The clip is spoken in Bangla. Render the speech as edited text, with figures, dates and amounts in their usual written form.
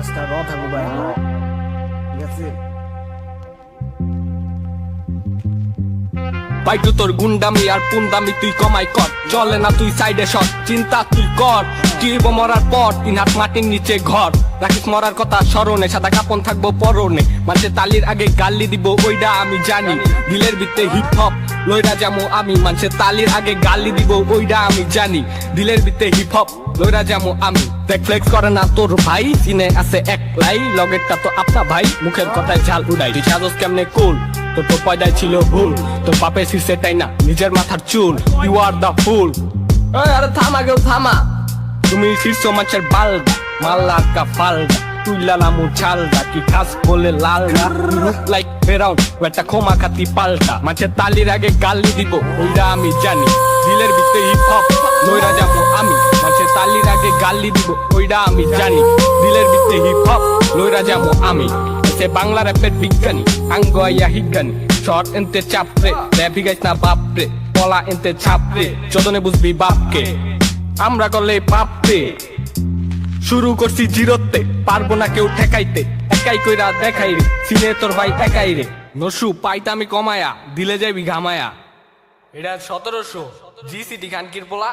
কাজটা র থাকবো ভাই, ঠিক আছে। বাইটু তোর গুন্ডামি আর পুন্ডামি তুই কমাই কর, চলে না তুই সাইডে সর, চিন্তা তুই কর কি হইব মরার পর। 3 হাত মাটির নিচে ঘর, রাখিস মরার কথা স্মরণে, সাদা কাপন থাকবো পরনে। মাঝে তালির আগে গালি দিব ওইটা আমি জানি, দিলের ভিতরে হিপ হপ লইরা যামো আমি। মাঝে তালির আগে গালি দিব ওইটা আমি জানি, দিলের ভিতরে হিপ হপ লইরা যামো আমি। দেখ ফ্লেক্স করে না তোর ভাই, সিনে আছে এক লাই, লগেরটা তো আপনা ভাই, মুখের কথায় ঝাল উড়াই। তুই সাজস কেমনে কুল, তোর পয়দায় ছিল ভুল, তোর বাপের সেটাই না নিজের মাথার চুল। ইউ আর দ্য ফুল। আরে থামা কেউ থামা, তুমি শীর্ষ মাছের বালগা, মাল্লা কা ফালগা, তুই লালামু ছালগা, কি খাস বলে লালগা, লুক লাইক ফেরাউন একটা ক্ষমা খাতি পাল্টা। মাছের তালির আগে গালি দিব ওইটা আমি জানি, দিলের ভিতরে হিপ হপ লইরা যাবো আমি। মাছের তালির আগে গালি দিব ওইটা আমি জানি, দিলের ভিতরে হিপ হপ লইরা যাবো আমি। সে বাংলা র্যাপের বিজ্ঞানী, আঙ্গ আইয়া হিজ্ঞানী, শর্ট এনতে চাপরে, র্যাপি গাইছ না বাপরে, পলা এনতে ছাপরে, চোদনে বুঝবি বাপকে, আমরা করলে পাপতে। শুরু করছি জিরোতে, পারবো না কেউ ঠেকাইতে, একাই কইরা দেখাই রে, সিনে তোর ভাই একাই রে। নসু পাইতামি কমায়া, দিলে যাইবি ঘামায়া। এটা 1700 জি সিটি খানকির পোলা।